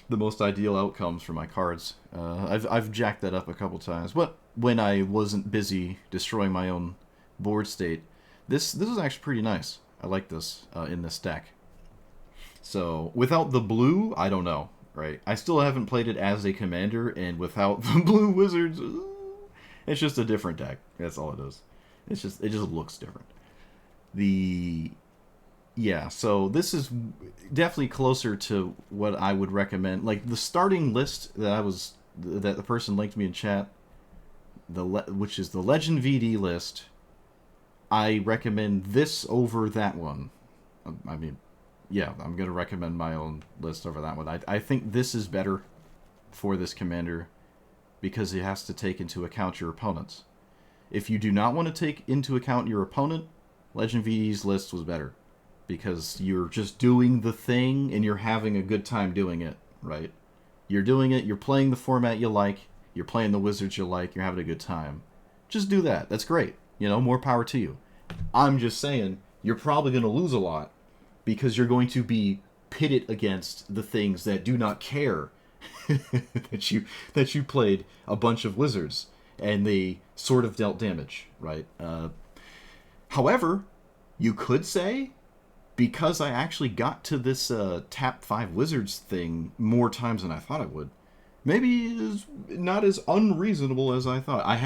the most ideal outcomes for my cards. I've jacked that up a couple times, but when I wasn't busy destroying my own board state, this is actually pretty nice. I like this in this deck. So, without the blue, I don't know, right? I still haven't played it as a commander, and without the blue wizards, it's just a different deck. That's all it is. It just looks different. Yeah, so this is definitely closer to what I would recommend. Like, the starting list that the person linked me in chat, which is the Legend VD list, I recommend this over that one. I mean, yeah, I'm going to recommend my own list over that one. I think this is better for this commander because it has to take into account your opponents. If you do not want to take into account your opponent, Legend VD's list was better. because you're just doing the thing and you're having a good time doing it, right? You're doing it, you're playing the format you like, you're playing the wizards you like, you're having a good time. Just do that. That's great. You know, more power to you. I'm just saying, you're probably going to lose a lot because you're going to be pitted against the things that do not care that you played a bunch of wizards and they sort of dealt damage, right? However, you could say, because I actually got to this tap 5 wizards thing more times than I thought I would, maybe it is not as unreasonable as I thought. I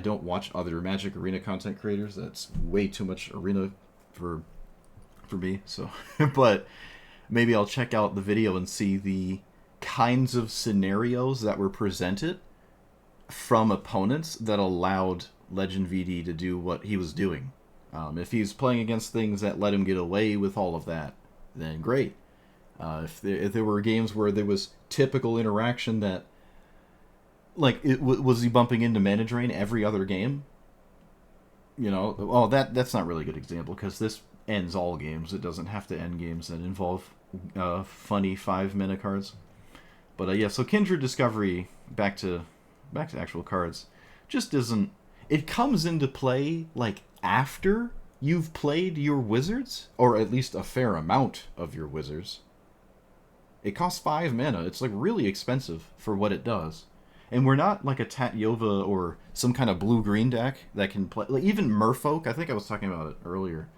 don't watch other Magic Arena content creators. That's way too much Arena for me. So, but maybe I'll check out the video and see the kinds of scenarios that were presented from opponents that allowed Legend VD to do what he was doing. If he's playing against things that let him get away with all of that, then great. If there were games where there was typical interaction that, like, was he bumping into Mana Drain every other game? You know, oh, that's not really a good example because this ends all games. It doesn't have to end games that involve funny 5-mana cards. But yeah, so Kindred Discovery, back to actual cards, just isn't. It comes into play like after you've played your wizards, or at least a fair amount of your wizards. It costs 5 mana. It's like really expensive for what it does. And we're not like a Tatyova or some kind of blue-green deck that can play. Like even Merfolk, I think I was talking about it earlier.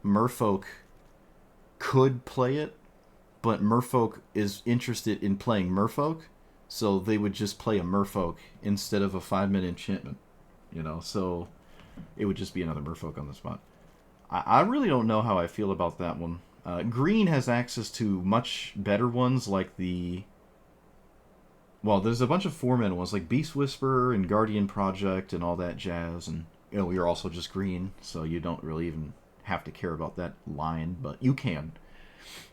Merfolk could play it, but Merfolk is interested in playing Merfolk, so they would just play a Merfolk instead of a 5-mana enchantment. You know, so it would just be another Merfolk on the spot. I really don't know how I feel about that one. Green has access to much better ones like the... Well, there's a bunch of 4-mana ones like Beast Whisperer and Guardian Project and all that jazz. And you know, you're also just green, so you don't really even have to care about that line, but you can.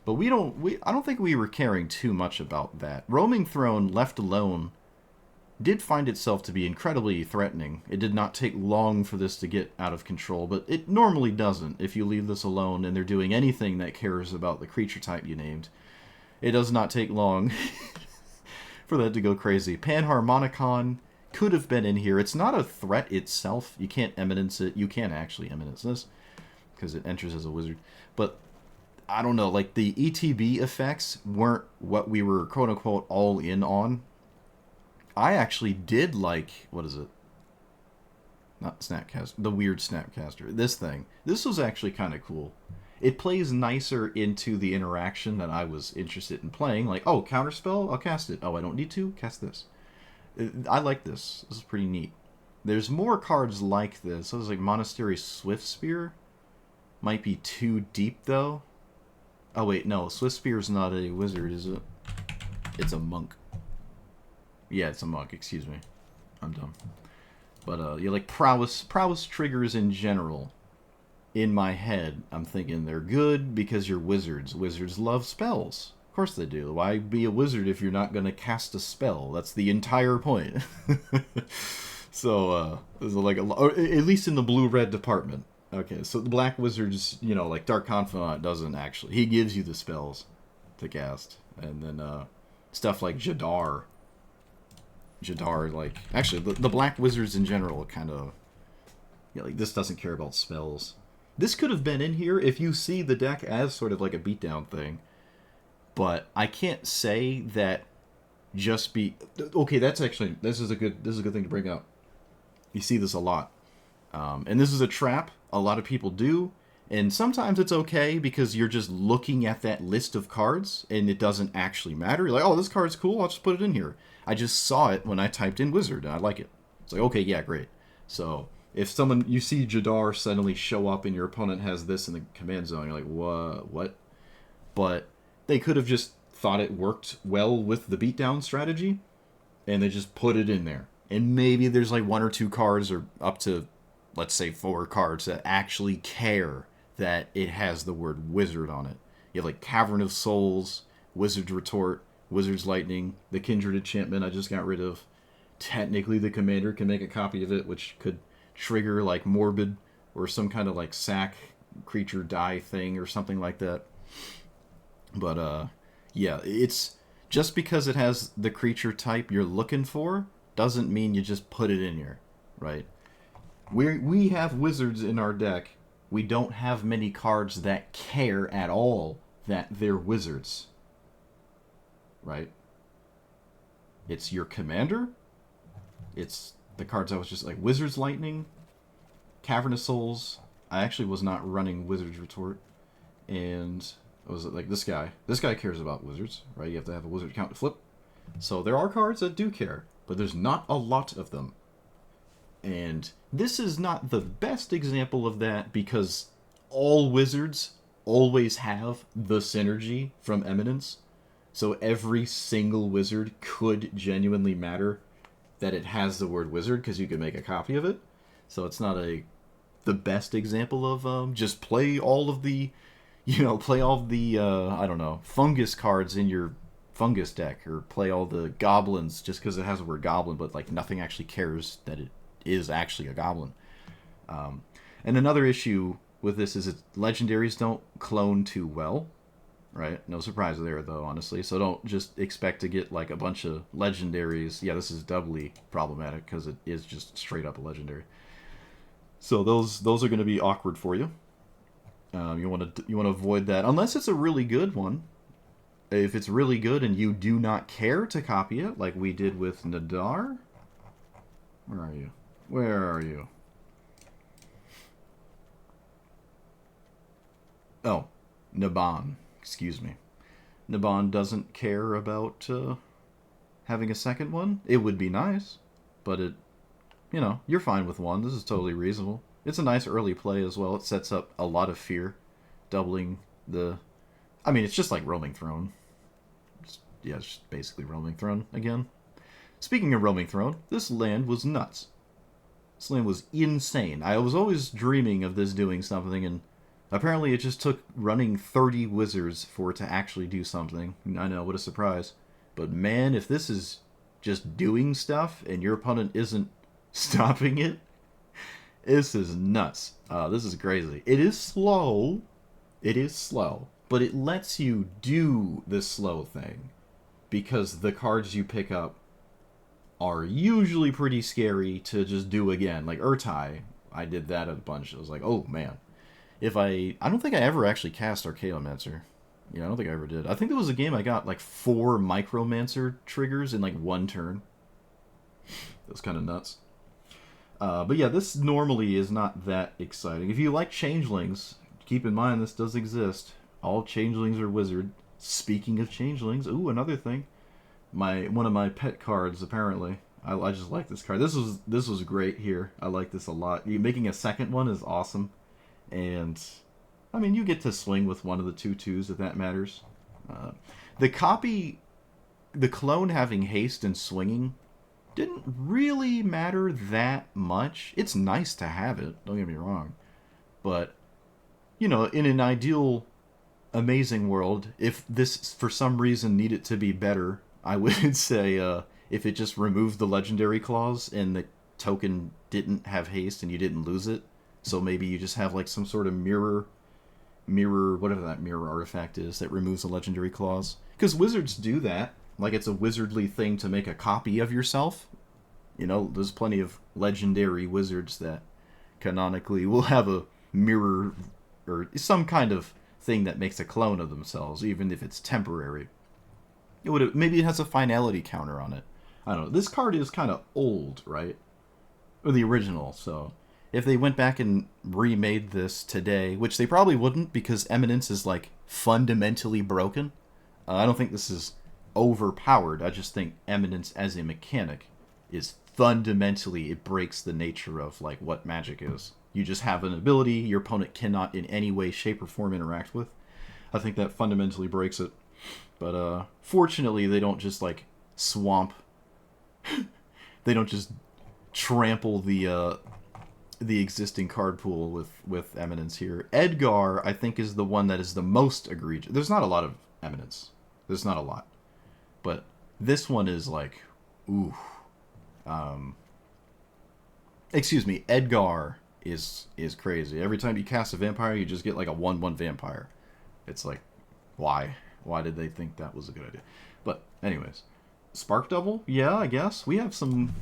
But I don't think we were caring too much about that. Roaming Throne, left alone, did find itself to be incredibly threatening. It did not take long for this to get out of control, but it normally doesn't if you leave this alone and they're doing anything that cares about the creature type you named. It does not take long for that to go crazy. Panharmonicon could have been in here. It's not a threat itself. You can't eminence it. You can actually eminence this because it enters as a wizard. But I don't know, like the ETB effects weren't what we were quote-unquote all in on. I actually did like, what is it? Not Snapcaster, the weird Snapcaster. This thing. This was actually kind of cool. It plays nicer into the interaction that I was interested in playing. Like, oh, counterspell? I'll cast it. Oh, I don't need to? Cast this. I like this. This is pretty neat. There's more cards like this. So there's like Monastery Swiftspear. Might be too deep, though. Oh, wait, no. Swiftspear's not a wizard, is it? It's a monk. Yeah, it's a monk. Excuse me. I'm dumb. But, yeah, like prowess triggers in general. In my head, I'm thinking they're good because you're wizards. Wizards love spells. Of course they do. Why be a wizard if you're not going to cast a spell? That's the entire point. So, there's like or at least in the blue-red department. Okay, so the black wizards, you know, like Dark Confidant doesn't actually. He gives you the spells to cast. And then stuff like Jadar, like... Actually, the black wizards in general kind of... Yeah, like, this doesn't care about spells. This could have been in here if you see the deck as sort of like a beatdown thing. But I can't say that just be... Okay, that's actually... This is a good thing to bring up. You see this a lot. And this is a trap a lot of people do. And sometimes it's okay because you're just looking at that list of cards and it doesn't actually matter. You're like, oh, this card's cool, I'll just put it in here. I just saw it when I typed in wizard and I like it. It's like, okay, yeah, great. So if you see Jadar suddenly show up and your opponent has this in the command zone, you're like, what? But they could have just thought it worked well with the beatdown strategy and they just put it in there. And maybe there's like 1 or 2 cards or up to, let's say, 4 cards that actually care that it has the word wizard on it. You have like Cavern of Souls, Wizard's Retort, Wizard's Lightning, the Kindred Enchantment I just got rid of. Technically the commander can make a copy of it, which could trigger like Morbid or some kind of like sack creature die thing or something like that. But yeah, it's just because it has the creature type you're looking for doesn't mean you just put it in here, right? We have wizards in our deck. We don't have many cards that care at all that they're wizards, right? It's your commander. It's the cards I was just like Wizard's Lightning, Cavernous Souls. I actually was not running Wizard's Retort, and it was like this guy. This guy cares about wizards, right? You have to have a wizard count to flip. So there are cards that do care, but there's not a lot of them. And this is not the best example of that because all wizards always have the synergy from Eminence. So every single wizard could genuinely matter that it has the word wizard because you can make a copy of it. So it's not the best example of just play all of the, play all of the I don't know, fungus cards in your fungus deck, or play all the goblins just because it has the word goblin, but like nothing actually cares that it is actually a goblin. And another issue with this is that legendaries don't clone too well, right? No surprise there, though, honestly. So don't just expect to get like a bunch of legendaries. Yeah, this is doubly problematic because it is just straight up a legendary. So those are going to be awkward for you. You want to avoid that unless it's a really good one. If it's really good and you do not care to copy it, like we did with Nadar. Where are you? Where are you? Oh, Naban. Excuse me. Naban doesn't care about having a second one. It would be nice, but you're fine with one. This is totally reasonable. It's a nice early play as well. It sets up a lot of fear, doubling the... I mean, it's just like Roaming Throne. It's just basically Roaming Throne again. Speaking of Roaming Throne, this land was nuts. This land was insane. I was always dreaming of this doing something, and apparently it just took running 30 wizards for it to actually do something. I know, what a surprise. But man, if this is just doing stuff and your opponent isn't stopping it, this is nuts. This is crazy. It is slow. It is slow. But it lets you do the slow thing because the cards you pick up are usually pretty scary to just do again. Like Urtai, I did that a bunch. I was like, oh man. I don't think I ever actually cast Archaeomancer. Yeah, I don't think I ever did. I think there was a game I got like 4 Micromancer triggers in like one turn. That was kind of nuts. But yeah, this normally is not that exciting. If you like changelings, keep in mind this does exist. All changelings are wizard. Speaking of changelings, ooh, another thing. One of my pet cards, apparently. I just like this card. This was great here. I like this a lot. Making a second one is awesome. And, I mean, you get to swing with one of the 2/2s if that matters. The clone having haste and swinging didn't really matter that much. It's nice to have it, don't get me wrong. But, in an ideal, amazing world, if this, for some reason, needed to be better, I would say if it just removed the legendary clause and the token didn't have haste and you didn't lose it, so maybe you just have like some sort of mirror, whatever that mirror artifact is that removes the legendary clause. Because wizards do that. Like it's a wizardly thing to make a copy of yourself. There's plenty of legendary wizards that canonically will have a mirror or some kind of thing that makes a clone of themselves, even if it's temporary. Maybe it has a finality counter on it. I don't know. This card is kind of old, right? Or the original, so if they went back and remade this today, which they probably wouldn't because Eminence is like fundamentally broken. I don't think this is overpowered. I just think Eminence as a mechanic is fundamentally, it breaks the nature of like what Magic is. You just have an ability your opponent cannot in any way, shape, or form interact with. I think that fundamentally breaks it. But fortunately, they don't just like swamp. They don't just trample the existing card pool with Eminence here. Edgar, I think, is the one that is the most egregious. There's not a lot of Eminence. There's not a lot. But this one is like, ooh. Excuse me, Edgar is crazy. Every time you cast a vampire, you just get like a 1/1 vampire. It's like, why? Why did they think that was a good idea? But anyways, Spark Double, yeah, I guess we have some.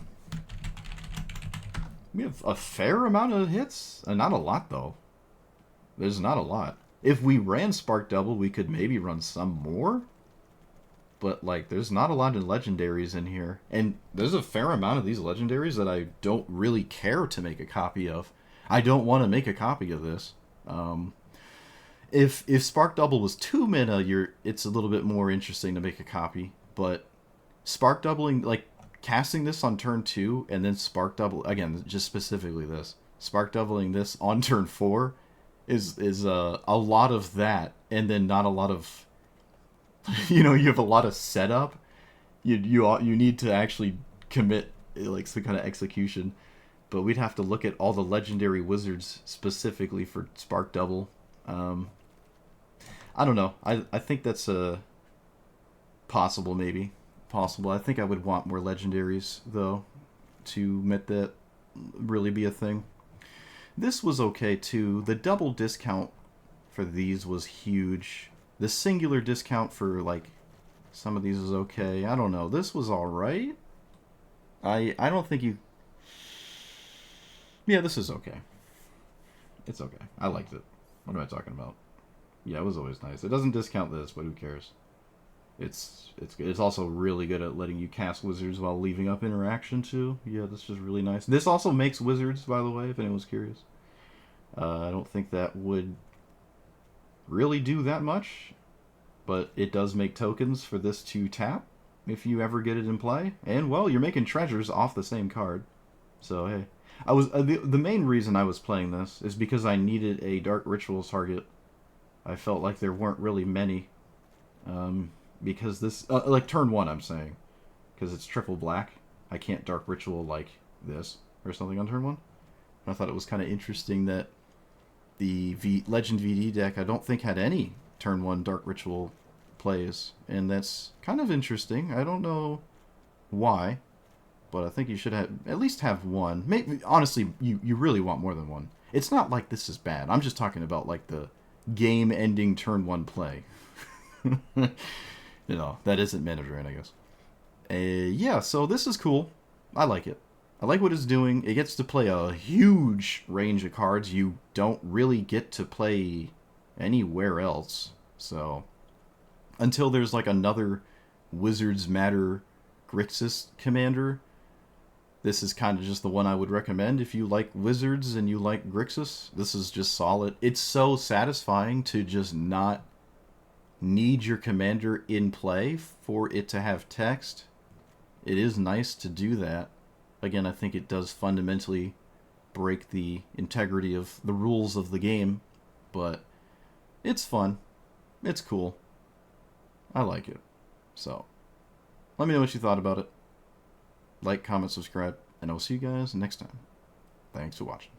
We have a fair amount of hits, not a lot though. There's not a lot. If we ran Spark Double, we could maybe run some more. But like, there's not a lot of legendaries in here, and there's a fair amount of these legendaries that I don't really care to make a copy of. I don't want to make a copy of this. If Spark Double was 2 mana, it's a little bit more interesting to make a copy. But Spark Doubling, like casting this on turn 2 and then Spark Double again, just specifically this Spark Doubling this on turn 4 is a lot of that, and then not a lot of. You know, you have a lot of setup. You need to actually commit like some kind of execution. But we'd have to look at all the legendary wizards specifically for Spark Double. I don't know. I think that's possible, maybe. Possible. I think I would want more legendaries, though, to make that really be a thing. This was okay, too. The double discount for these was huge. The singular discount for, like, some of these is okay. I don't know. This was alright. I don't think you... Yeah, this is okay. It's okay. I liked it. What am I talking about? Yeah, it was always nice. It doesn't discount this, but who cares? It's good. It's also really good at letting you cast wizards while leaving up interaction, too. Yeah, this is really nice. This also makes wizards, by the way, if anyone's curious. I don't think that would really do that much, but it does make tokens for this to tap if you ever get it in play. And, well, you're making treasures off the same card. So, hey. I was the main reason I was playing this is because I needed a Dark Rituals target. I felt like there weren't really many. Because this... like, turn 1, I'm saying. Because it's triple black. I can't Dark Ritual like this or something on turn 1. And I thought it was kind of interesting that the Legend VD deck, I don't think, had any turn 1 Dark Ritual plays. And that's kind of interesting. I don't know why, but I think you should have at least have one. Maybe, honestly, you really want more than one. It's not like this is bad. I'm just talking about, like, the game-ending turn 1 play. You know, that isn't mana drain, I guess. Yeah, so this is cool. I like it. I like what it's doing. It gets to play a huge range of cards you don't really get to play anywhere else. So, until there's like another Wizards Matter Grixis commander, this is kind of just the one I would recommend if you like Wizards and you like Grixis. This is just solid. It's so satisfying to just not need your commander in play for it to have text. It is nice to do that. Again, I think it does fundamentally break the integrity of the rules of the game, but it's fun. It's cool. I like it. So, let me know what you thought about it. Like, comment, subscribe, and I'll see you guys next time. Thanks for watching.